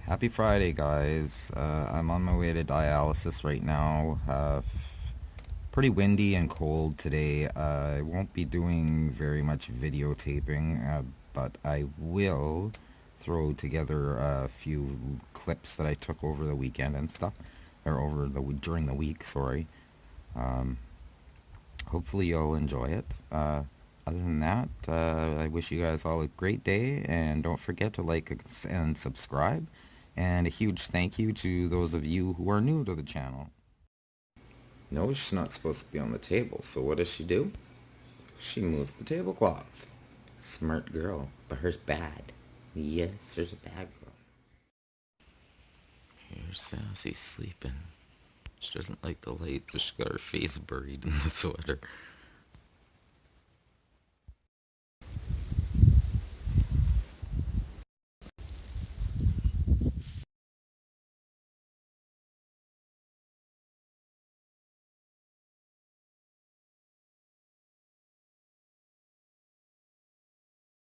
Happy Friday, guys. I'm on my way to dialysis right now. Pretty windy and cold today. I won't be doing very much videotaping, but I will throw together a few clips that I took over the weekend and stuff, or during the week. Sorry. Um, Hopefully you'll enjoy it. Other than that, I wish you guys all a great day, and don't forget to like and subscribe. And a huge thank you to those of you who are new to the channel. No, she's not supposed to be on the table, so what does she do? She moves the tablecloth. Smart girl, but her's bad. Yes, there's a bad girl. Here's Sassy sleeping. She doesn't like the light, so she got her face buried in the sweater.